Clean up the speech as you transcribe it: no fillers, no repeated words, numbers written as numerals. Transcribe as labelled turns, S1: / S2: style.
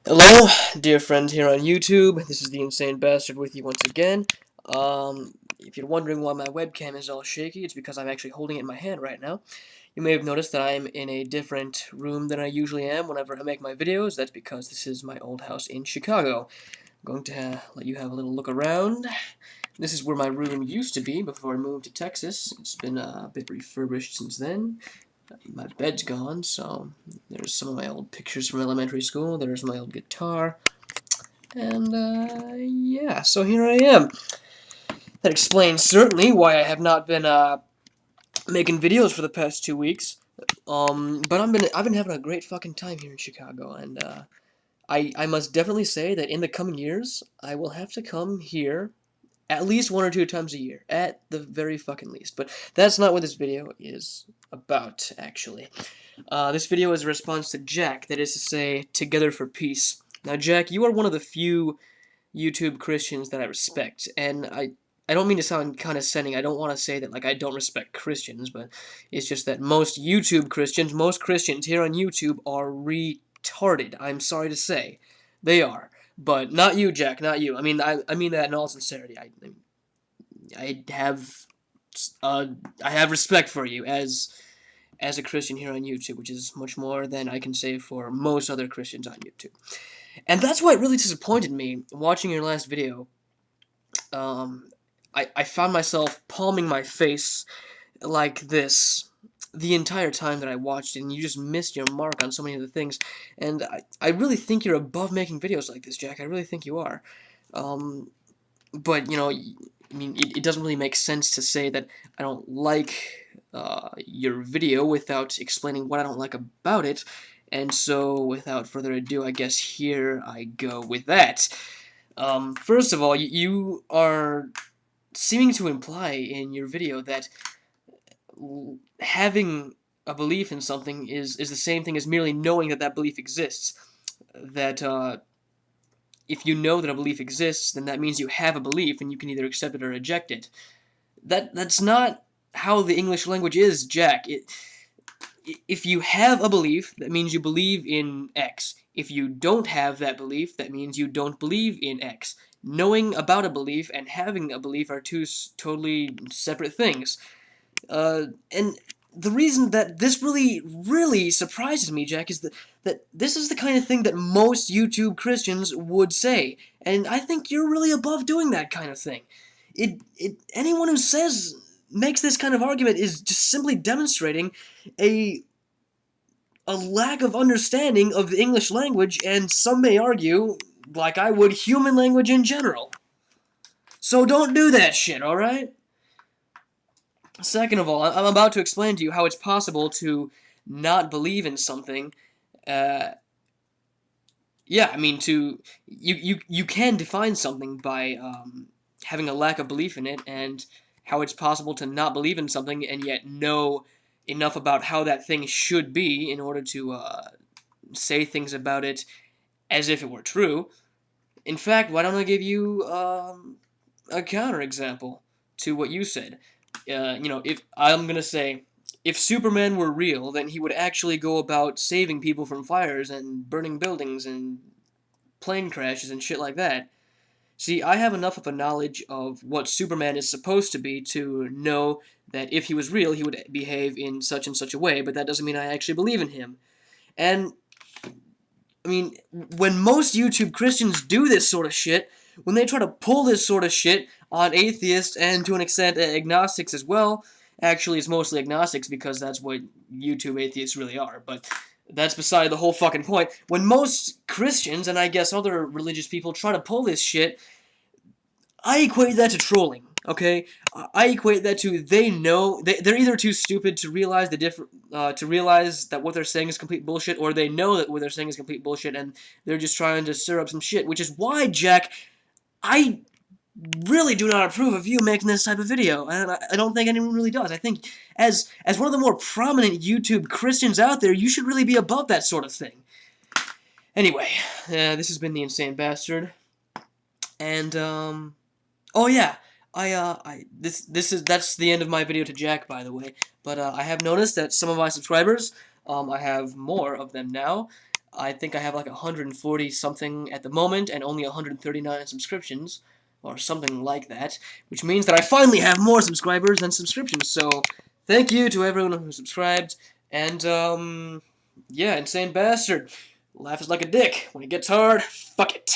S1: Hello, dear friends here on YouTube. This is the Insane Bastard with you once again. If you're wondering why my webcam is all shaky, it's because I'm actually holding it in my hand right now. You may have noticed that I'm in a different room than I usually am whenever I make my videos. That's because this is my old house in Chicago. I'm going to let you have a little look around. This is where my room used to be before I moved to Texas. It's been a bit refurbished since then. My bed's gone, so there's some of my old pictures from elementary school. There's my old guitar. And, yeah, so here I am. That explains certainly why I have not been, making videos for the past 2 weeks. But I've been having a great fucking time here in Chicago, and, I must definitely say that in the coming years, I will have to come here at least 1 or 2 times a year, at the very fucking least. But that's not what this video is about, actually. This video is a response to Jack, that is to say, Together for Peace. Now, Jack, you are one of the few YouTube Christians that I respect, and I don't mean to sound condescending. I don't want to say that, like, I don't respect Christians, but it's just that most Christians here on YouTube are retarded. I'm sorry to say. They are. But not you, Jack, not you. I mean that in all sincerity. I have I have respect for you as a Christian here on YouTube, which is much more than I can say for most other Christians on YouTube. And that's why it really disappointed me watching your last video. Um, I found myself palming my face like this the entire time that I watched it, and you just missed your mark on so many of the things. And I really think you're above making videos like this, Jack. I really think you are. But, you know, I mean, it doesn't really make sense to say that I don't like your video without explaining what I don't like about it. And so, without further ado, I guess here I go with that. First of all, you are seeming to imply in your video that having a belief in something is the same thing as merely knowing that that belief exists. That, if you know that a belief exists, then that means you have a belief, and you can either accept it or reject it. That's not how the English language is, Jack. If you have a belief, that means you believe in X. If you don't have that belief, that means you don't believe in X. Knowing about a belief and having a belief are two totally separate things. And the reason that this really surprises me, Jack, is that this is the kind of thing that most YouTube Christians would say, and I think you're really above doing that kind of thing. Anyone who makes this kind of argument is just simply demonstrating a lack of understanding of the English language, and some may argue, like I would, human language in general. So don't do that shit, alright? Second of all, I'm about to explain to you how it's possible to not believe in something. Yeah, I mean, you can define something by having a lack of belief in it, and how it's possible to not believe in something and yet know enough about how that thing should be in order to say things about it as if it were true. In fact, why don't I give you a counterexample to what you said? You know, if I'm gonna say, if Superman were real, then he would actually go about saving people from fires and burning buildings and plane crashes and shit like that. See, I have enough of a knowledge of what Superman is supposed to be to know that if he was real, he would behave in such and such a way, but that doesn't mean I actually believe in him. And, I mean, when most YouTube Christians do this sort of shit, when they try to pull this sort of shit on atheists and to an extent agnostics as well, actually it's mostly agnostics because that's what YouTube atheists really are, but that's beside the whole fucking point. When most Christians, and I guess other religious people, try to pull this shit, I equate that to trolling, okay? I equate that to they're either too stupid to realize to realize that what they're saying is complete bullshit, or they know that what they're saying is complete bullshit, and they're just trying to stir up some shit, which is why, Jack, I really do not approve of you making this type of video, and I don't think anyone really does. I think, as one of the more prominent YouTube Christians out there, you should really be above that sort of thing. Anyway, this has been the Insane Bastard, and, oh yeah, that's the end of my video to Jack, by the way, but, I have noticed that some of my subscribers, I have more of them now, I think I have like 140 something at the moment and only 139 subscriptions, or something like that, which means that I finally have more subscribers than subscriptions. So thank you to everyone who subscribed, and yeah, Insane Bastard laughs like a dick. When it gets hard, fuck it.